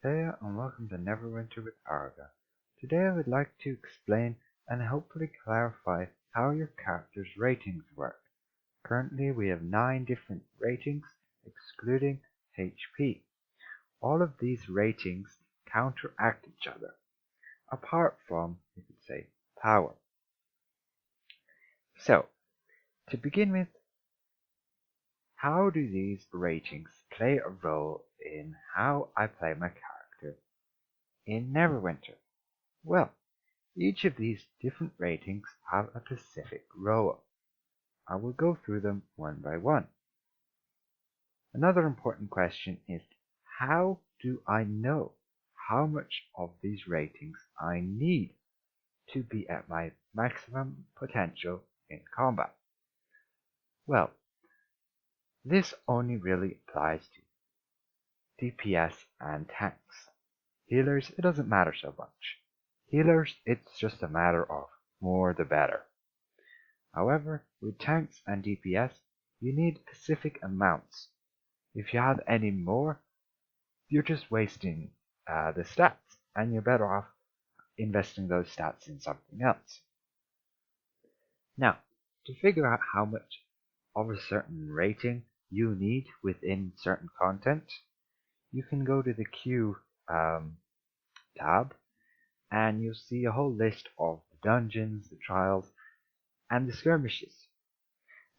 Hey and welcome to Neverwinter with Arga. Today I would like to explain and hopefully clarify how your character's ratings work. Currently we have 9 different ratings excluding HP. All of these ratings counteract each other, apart from, you could say, power. So, to begin with, how do these ratings play a role in how I play my character in Neverwinter? Well, each of these different ratings have a specific role. I will go through them one by one. Another important question is, how do I know how much of these ratings I need to be at my maximum potential in combat? Well, this only really applies to DPS and tanks. Healers, it doesn't matter so much. Healers, it's just a matter of more the better. However, with tanks and DPS, you need specific amounts. If you have any more, you're just wasting the stats, and you're better off investing those stats in something else. Now, to figure out how much of a certain rating you need within certain content, you can go to the Q tab, and you'll see a whole list of the dungeons, the trials, and the skirmishes.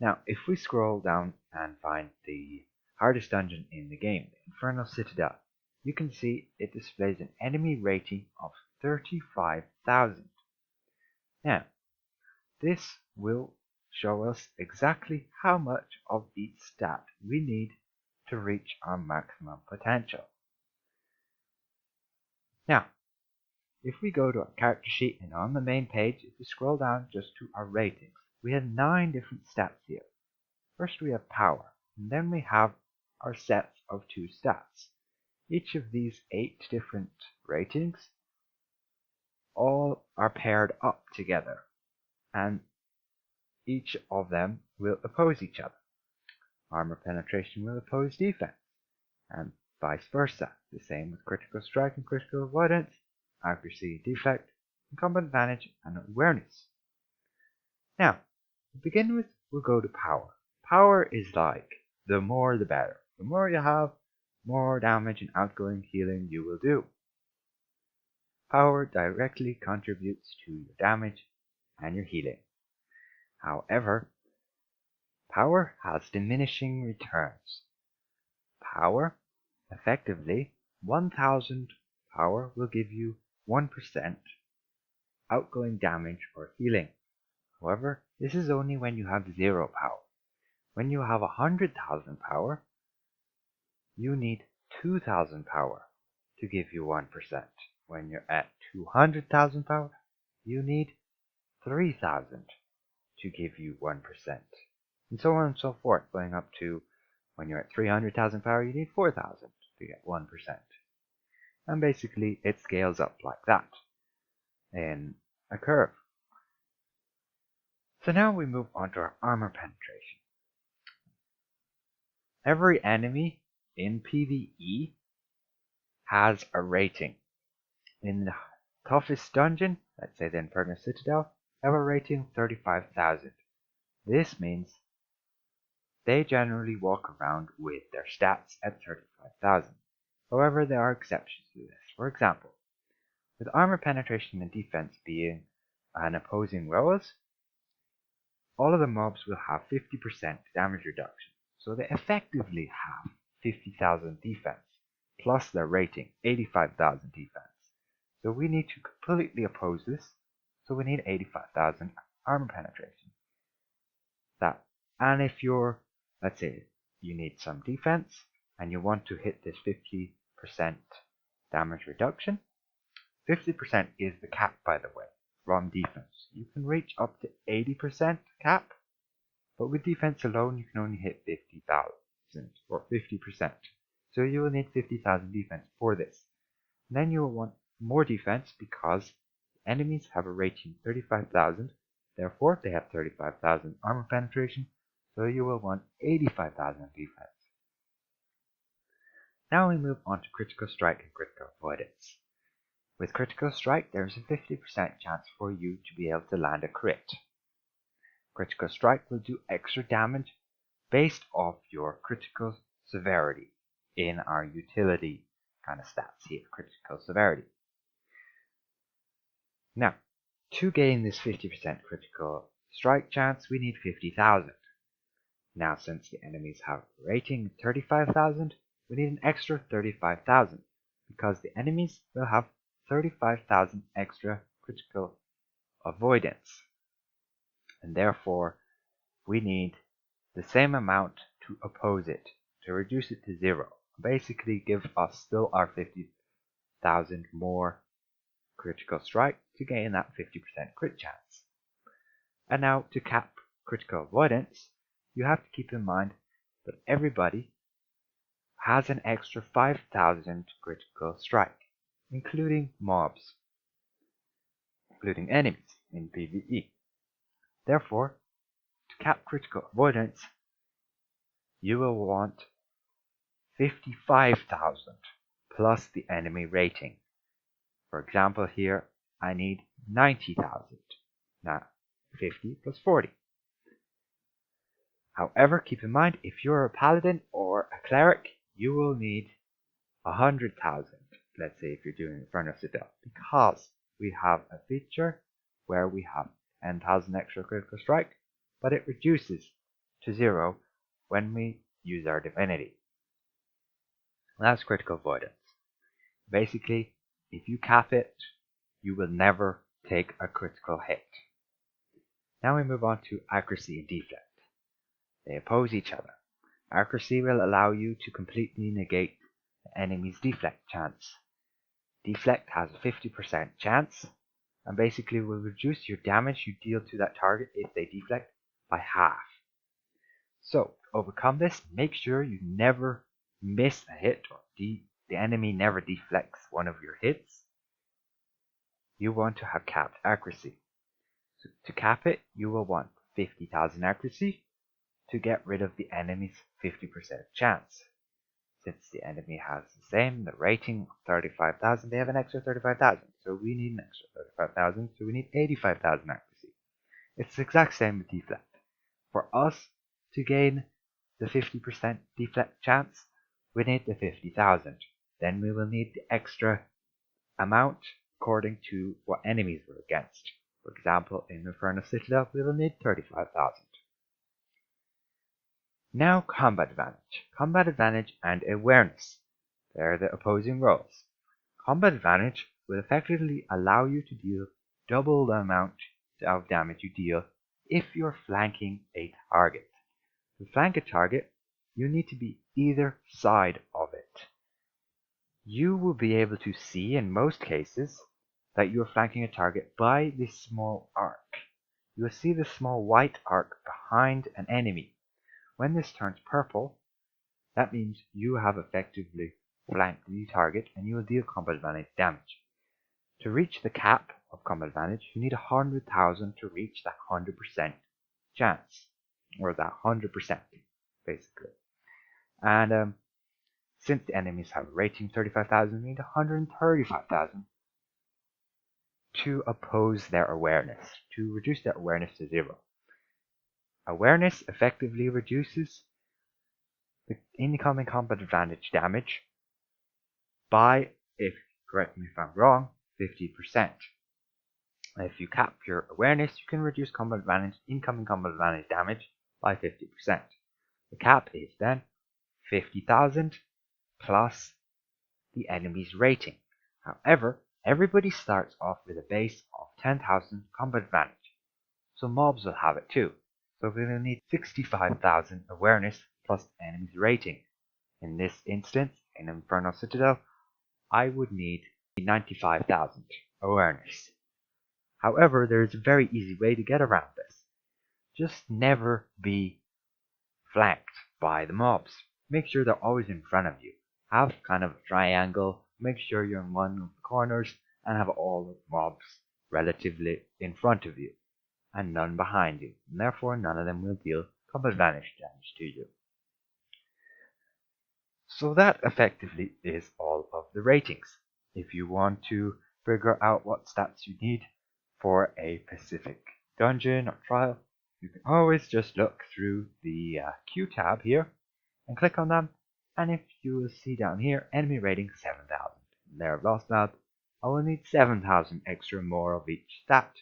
Now, if we scroll down and find the hardest dungeon in the game, the Infernal Citadel, you can see it displays an enemy rating of 35,000. Now, this will show us exactly how much of each stat we need to reach our maximum potential. Now, if we go to our character sheet and on the main page, if we scroll down just to our ratings, we have 9 different stats here. First we have power, and then we have our sets of 2 stats. Each of these 8 different ratings all are paired up together, and each of them will oppose each other. Armor penetration will oppose defense, and vice versa. The same with critical strike and critical avoidance, accuracy, deflect, and combat advantage and awareness. Now, to begin with, we'll go to power. Power is like the more the better. The more you have, more damage and outgoing healing you will do. Power directly contributes to your damage and your healing. However, power has diminishing returns. Power, effectively, 1000 power will give you 1% outgoing damage or healing. However, this is only when you have 0 power. When you have 100,000 power, you need 2,000 power to give you 1%. When you're at 200,000 power, you need 3,000 to give you 1%. And so on and so forth, going up to when you're at 300,000 power, you need 4,000 to get 1%. And basically, it scales up like that in a curve. So now we move on to our armor penetration. Every enemy in PvE has a rating. In the toughest dungeon, let's say the Infernal Citadel, have a rating of 35,000. This means they generally walk around with their stats at 35,000. However, there are exceptions to this. For example, with armor penetration and defense being an opposing roles, all of the mobs will have 50% damage reduction. So they effectively have 50,000 defense, plus their rating, 85,000 defense. So we need to completely oppose this, so we need 85,000 armor penetration. And if you're, let's say, you need some defense, and you want to hit this 50% damage reduction, 50% is the cap, by the way, from defense. You can reach up to 80% cap, but with defense alone, you can only hit 50,000 or 50%. So you will need 50,000 defense for this. And then you will want more defense because enemies have a rating 35,000. Therefore, they have 35,000 armor penetration. So you will want 85,000 defense. Now we move on to critical strike and critical avoidance. With critical strike, there is a 50% chance for you to be able to land a crit. Critical strike will do extra damage based off your critical severity in our utility kind of stats here, critical severity. Now, to gain this 50% critical strike chance, we need 50,000. Now, since the enemies have rating 35,000, we need an extra 35,000 because the enemies will have 35,000 extra critical avoidance. And therefore, we need the same amount to oppose it, to reduce it to 0. Basically give us still our 50,000 more critical strike to gain that 50% crit chance. And now to cap critical avoidance, you have to keep in mind that everybody has an extra 5,000 critical strike, including mobs, including enemies in PvE. Therefore, to cap critical avoidance, you will want 55,000 plus the enemy rating. For example, here I need 90,000. Now, 50 plus 40. However, keep in mind, if you're a paladin or a cleric, you will need 100,000. Let's say if you're doing Inferno Citadel, because we have a feature where we have 10,000 extra critical strike, but it reduces to 0 when we use our divinity. That's critical avoidance. Basically, if you cap it, you will never take a critical hit. Now we move on to accuracy and deflect. They oppose each other. Accuracy will allow you to completely negate the enemy's deflect chance. Deflect has a 50% chance and basically will reduce your damage you deal to that target if they deflect by half. So, to overcome this, make sure you never miss a hit or the enemy never deflects one of your hits. You want to have capped accuracy. So to cap it, you will want 50,000 accuracy to get rid of the enemy's 50% chance. Since the enemy has the same, the rating of 35,000, they have an extra 35,000. So we need an extra 35,000, so we need 85,000 accuracy. It's the exact same with deflect. For us to gain the 50% deflect chance, we need the 50,000. Then we will need the extra amount according to what enemies we're against. For example, in Inferno Citadel, we will need 35,000. Now combat advantage. Combat advantage and awareness. They're the opposing roles. Combat advantage will effectively allow you to deal double the amount of damage you deal if you're flanking a target. To flank a target, you need to be either side of it. You will be able to see in most cases that you're flanking a target by this small arc. You will see the small white arc behind an enemy. When this turns purple, that means you have effectively flanked the target and you will deal combat advantage damage. To reach the cap of combat advantage, you need 100,000 to reach that 100% chance, or that 100% basically. And since the enemies have a rating 35,000, you need 135,000 to oppose their awareness, to reduce their awareness to 0. Awareness effectively reduces the incoming combat advantage damage by, if correct me if I'm wrong, 50%. If you cap your awareness, you can reduce incoming combat advantage damage by 50%. The cap is then 50,000 plus the enemy's rating. However, everybody starts off with a base of 10,000 combat advantage, so mobs will have it too. So we will need 65,000 awareness plus the enemy's rating. In this instance, in Inferno Citadel, I would need 95,000 awareness. However, there is a very easy way to get around this. Just never be flanked by the mobs. Make sure they're always in front of you. Have kind of a triangle. Make sure you're in one of the corners and have all the mobs relatively in front of you and none behind you. And therefore, none of them will deal combat advantage damage to you. So that effectively is all of the ratings. If you want to figure out what stats you need for a specific dungeon or trial, you can always just look through the Q tab here and click on them. And if you will see down here, enemy rating 7,000. There I've lost that. I will need 7,000 extra more of each stat.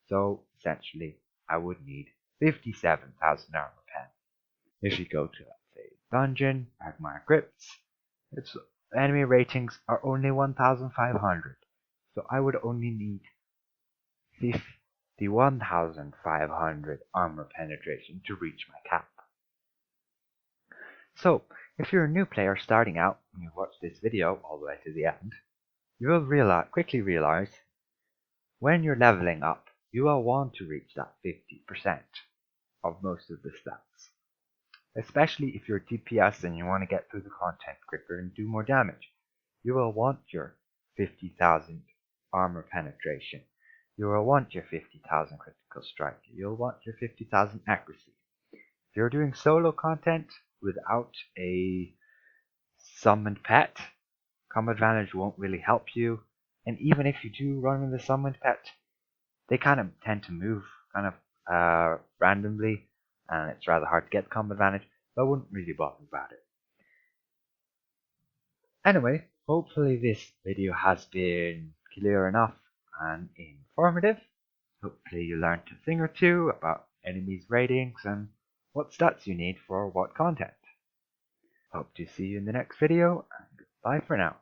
So essentially, I would need 57,000 armor pen. If you go to, let's say, dungeon, Magmar Crypts, its enemy ratings are only 1,500. So I would only need 51,500 armor penetration to reach my cap. So, if you're a new player starting out and you watch this video all the way to the end, you will quickly realize when you're leveling up, you will want to reach that 50% of most of the stats. Especially if you're DPS and you want to get through the content quicker and do more damage. You will want your 50,000 armor penetration. You will want your 50,000 critical strike. You'll want your 50,000 accuracy. If you're doing solo content without a summoned pet, Combat Vantage won't really help you. And even if you do run with a summoned pet, they kind of tend to move kind of randomly, and it's rather hard to get Combat Vantage, so I wouldn't really bother about it. Anyway, hopefully this video has been clear enough and informative. Hopefully you learned a thing or two about enemies' ratings and what stats you need for what content. Hope to see you in the next video, and goodbye for now.